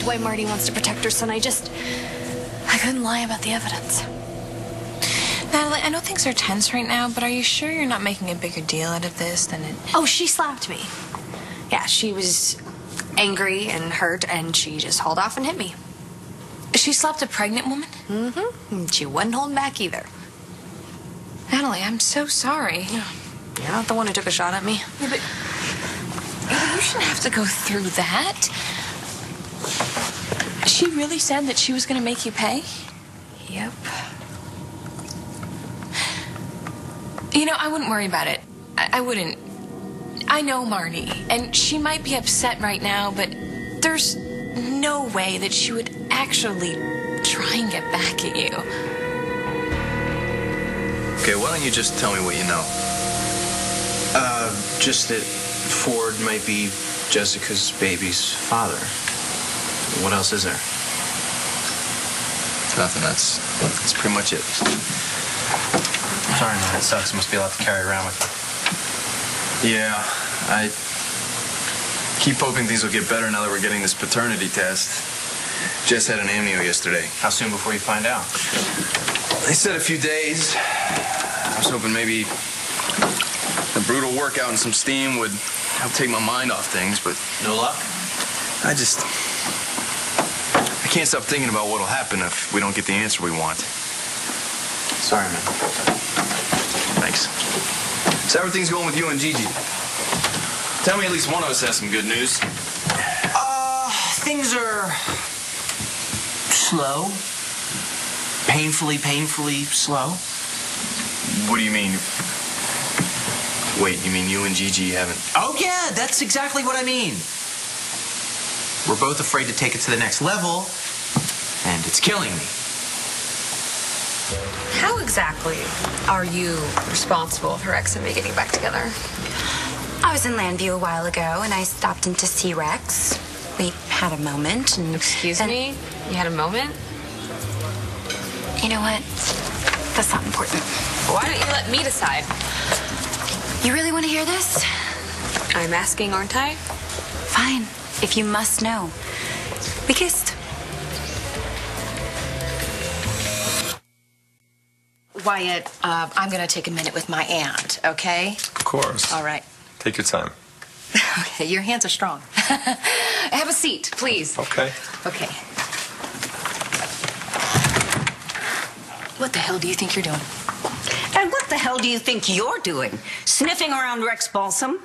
the way Marty wants to protect her son. I couldn't lie about the evidence. Natalie, I know things are tense right now, but are you sure you're not making a bigger deal out of this than it... Oh, she slapped me. Yeah, she was angry and hurt, and she just hauled off and hit me. She slapped a pregnant woman? Mm-hmm. She wasn't holding back either. Natalie, I'm so sorry. You're not the one who took a shot at me. Yeah, but you shouldn't have to go through that. She really said that she was going to make you pay? Yep. You know, I wouldn't worry about it. I wouldn't. I know Marty, and she might be upset right now, but there's no way that she would actually try and get back at you. Okay, why don't you just tell me what you know? Just that Ford might be Jessica's baby's father. What else is there? Nothing. That's pretty much it. Sorry, man. It sucks. Must be a lot to carry around with you. Yeah, I keep hoping things will get better now that we're getting this paternity test. Jess had an amnio yesterday. How soon before you find out? They said a few days. I was hoping maybe a brutal workout and some steam would help take my mind off things, but... No luck? I can't stop thinking about what'll happen if we don't get the answer we want. Sorry, man. Thanks. So everything's going with you and Gigi. Tell me at least one of us has some good news. Things are slow. Painfully slow. What do you mean? Wait, you mean you and Gigi haven't... Oh, yeah, that's exactly what I mean. We're both afraid to take it to the next level, and it's killing me. How exactly are you responsible for Rex and me getting back together? I was in Landview a while ago, and I stopped in to see Rex. We had a moment, and... Excuse me? You had a moment? You know what? That's not important. Why don't you let me decide? You really want to hear this? I'm asking, aren't I? Fine, if you must know. We kissed. Wyatt, I'm going to take a minute with my aunt, okay? Of course. All right. Take your time. Okay, your hands are strong. Have a seat, please. Okay. Okay. What the hell do you think you're doing? And what the hell do you think you're doing? Sniffing around Rex Balsam?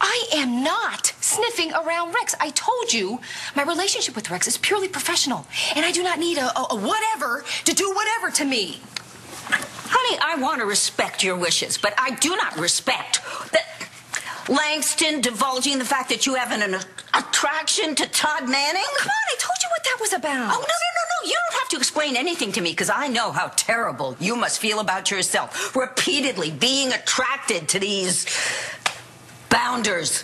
I am not sniffing around Rex. I told you my relationship with Rex is purely professional, and I do not need a whatever to do whatever to me. Honey, I want to respect your wishes, but I do not respect that Langston divulging the fact that you have an attraction to Todd Manning. Come on, I told you what that was about. Oh, no. You don't have to explain anything to me, because I know how terrible you must feel about yourself, repeatedly being attracted to these bounders.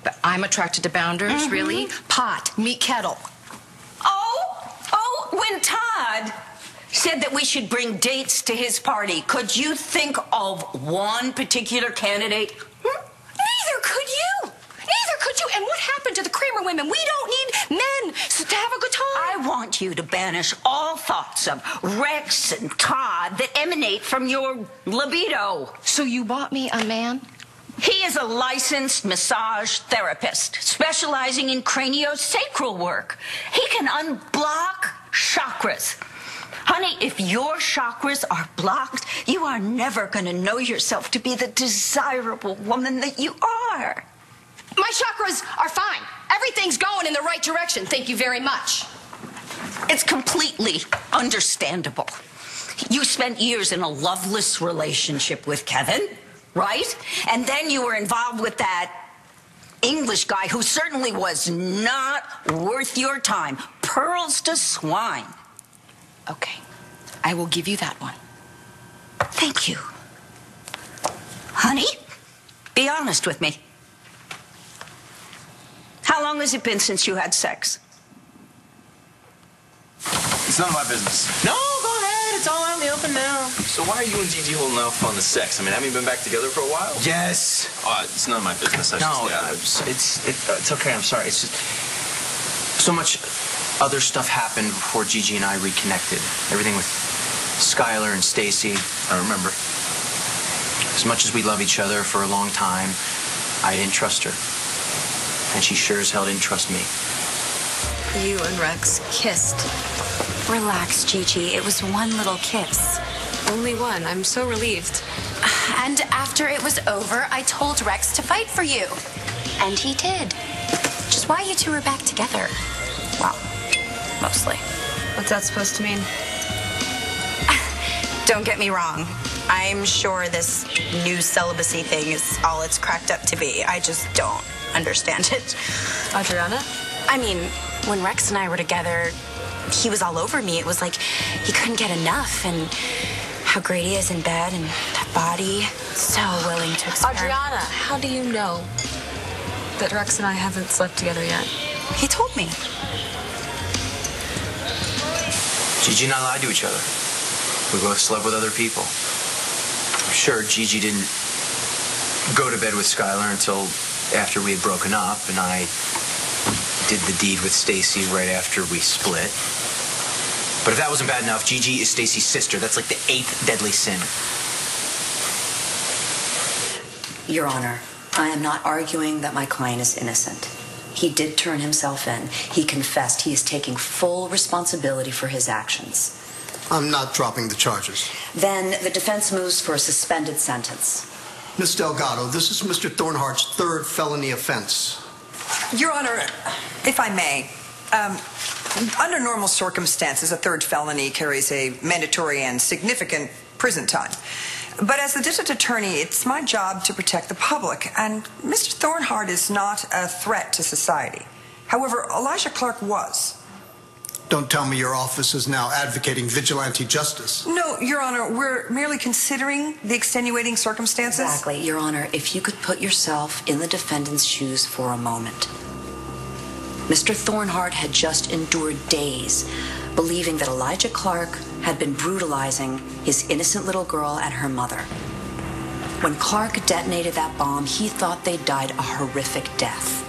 But I'm attracted to bounders, really? Pot, meet kettle. Oh, when Todd said that we should bring dates to his party, could you think of one particular candidate? Neither could you. And what happened to the Kramer women? We don't need men to have a good time. I want you to banish all thoughts of Rex and Todd that emanate from your libido. So you bought me a man? He is a licensed massage therapist, specializing in craniosacral work. He can unblock chakras. Honey, if your chakras are blocked, you are never going to know yourself to be the desirable woman that you are. My chakras are fine. Everything's going in the right direction. Thank you very much. It's completely understandable. You spent years in a loveless relationship with Kevin, right? And then you were involved with that English guy who certainly was not worth your time. Pearls to swine. Okay, I will give you that one. Thank you. Honey, be honest with me. How long has it been since you had sex? It's none of my business. No, go ahead. It's all out in the open now. So why are you and Gigi holding off on the sex? I mean, haven't you been back together for a while? Yes. It's none of my business. It's okay. I'm sorry. It's just... So much other stuff happened before Gigi and I reconnected. Everything with Skylar and Stacy. I remember. As much as we love each other for a long time, I didn't trust her. And she sure as hell didn't trust me. You and Rex kissed. Relax, Gigi. It was one little kiss. Only one. I'm so relieved. And after it was over, I told Rex to fight for you. And he did. Which is why you two are back together. Well, mostly. What's that supposed to mean? Don't get me wrong. I'm sure this new celibacy thing is all it's cracked up to be. I just don't understand it. Adriana? I mean, when Rex and I were together, he was all over me. It was like he couldn't get enough, and how great he is in bed, and that body, so willing to experiment. Adriana, how do you know that Rex and I haven't slept together yet? He told me. Gigi and I lied to each other. We both slept with other people. I'm sure Gigi didn't go to bed with Skylar until after we had broken up, and I did the deed with Stacy right after we split. But if that wasn't bad enough, Gigi is Stacy's sister. That's like the 8th deadly sin. Your Honor, I am not arguing that my client is innocent. He did turn himself in. He confessed. He is taking full responsibility for his actions. I'm not dropping the charges. Then the defense moves for a suspended sentence. Miss Delgado, this is Mr. Thornhart's 3rd felony offense. Your Honor, if I may, under normal circumstances, a 3rd felony carries a mandatory and significant prison time. But as the district attorney, it's my job to protect the public, and Mr. Thornhart is not a threat to society. However, Elijah Clark was. Don't tell me your office is now advocating vigilante justice. No, Your Honor, we're merely considering the extenuating circumstances. Exactly. Your Honor, if you could put yourself in the defendant's shoes for a moment. Mr. Thornhart had just endured days believing that Elijah Clark had been brutalizing his innocent little girl and her mother. When Clark detonated that bomb, he thought they died a horrific death.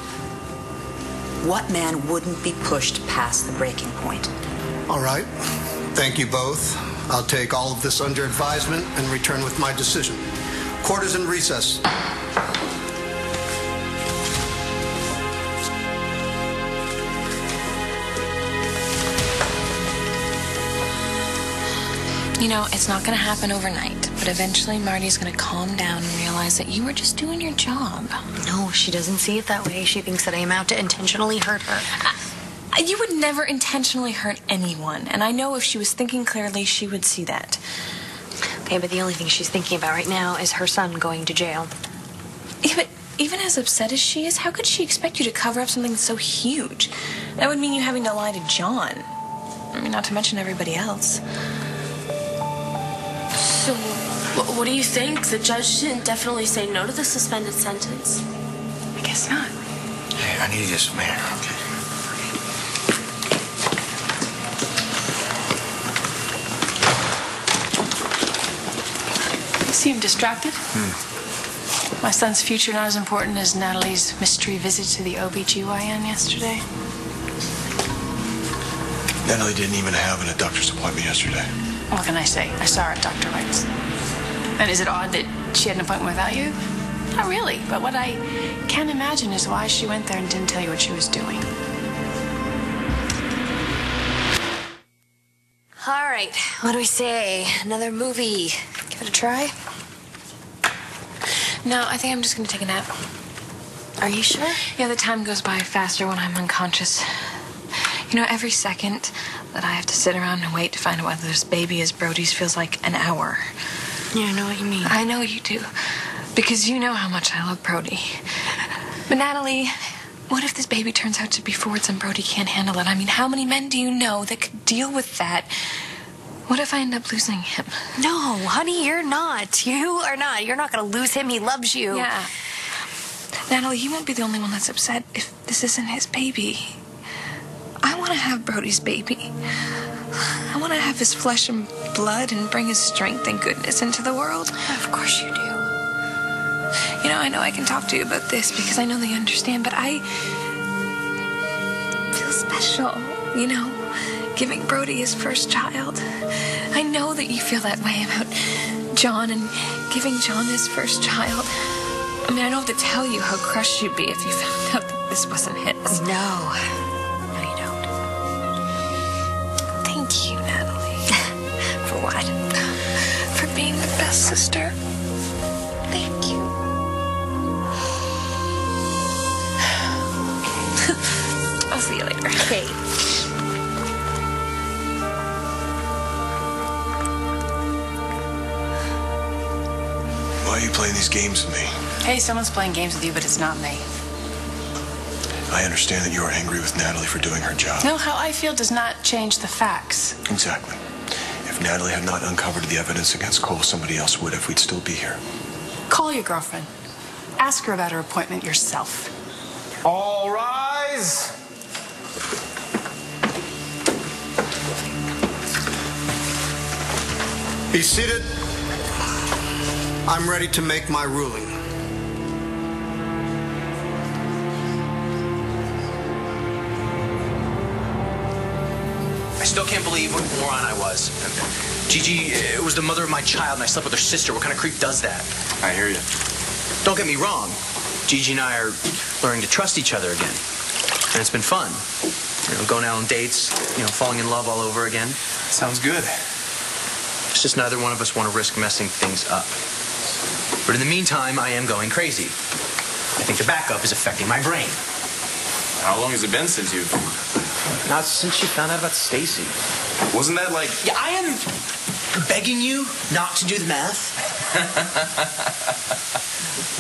What man wouldn't be pushed past the breaking point? All right. Thank you both. I'll take all of this under advisement and return with my decision. Court is in recess. You know, it's not going to happen overnight, but eventually Marty's going to calm down and realize that you were just doing your job. No, she doesn't see it that way. She thinks that I am out to intentionally hurt her. You would never intentionally hurt anyone, and I know if she was thinking clearly, she would see that. Okay, but the only thing she's thinking about right now is her son going to jail. Yeah, but even as upset as she is, how could she expect you to cover up something so huge? That would mean you having to lie to John. I mean, not to mention everybody else. So, what do you think? The judge didn't definitely say no to the suspended sentence. I guess not. Hey, I need to get some air, okay? You seem distracted. My son's future not as important as Natalie's mystery visit to the OBGYN yesterday. Natalie didn't even have an doctor's appointment yesterday. What can I say? I saw her at Dr. Wright's. And is it odd that she had an appointment without you? Not really, but what I can't imagine is why she went there and didn't tell you what she was doing. All right, what do we say? Another movie. Give it a try? No, I think I'm just going to take a nap. Are you sure? Yeah, the time goes by faster when I'm unconscious. You know, every second that I have to sit around and wait to find out whether this baby is Brody's feels like an hour. Yeah, I know what you mean. I know you do. Because you know how much I love Brody. But Natalie, what if this baby turns out to be Ford's and Brody can't handle it? I mean, how many men do you know that could deal with that? What if I end up losing him? No, honey, you're not. You are not. You're not going to lose him. He loves you. Yeah. Natalie, he won't be the only one that's upset if this isn't his baby. I want to have Brody's baby. I want to have his flesh and blood and bring his strength and goodness into the world. Of course you do. You know, I know I can talk to you about this because I know that you understand, but feels special, you know, giving Brody his first child. I know that you feel that way about John and giving John his first child. I mean, I don't have to tell you how crushed you'd be if you found out that this wasn't his. No, you don't. Thank you, Natalie. For what? For being the best sister. Thank you. I'll see you later. Okay. Why are you playing these games with me? Hey, someone's playing games with you, but it's not me. I understand that you are angry with Natalie for doing her job. No, how I feel does not change the facts. Exactly. If Natalie had not uncovered the evidence against Cole, somebody else would have. We'd still be here. Call your girlfriend. Ask her about her appointment yourself. All rise. Be seated. I'm ready to make my ruling. I still can't believe what a moron I was. Gigi was the mother of my child, and I slept with her sister. What kind of creep does that? I hear you. Don't get me wrong. Gigi and I are learning to trust each other again. And it's been fun. You know, going out on dates, falling in love all over again. Sounds good. It's just neither one of us want to risk messing things up. But in the meantime, I am going crazy. I think the backup is affecting my brain. How long has it been since you've... Not since you found out about Stacy. Wasn't that like... Yeah, I am begging you not to do the math.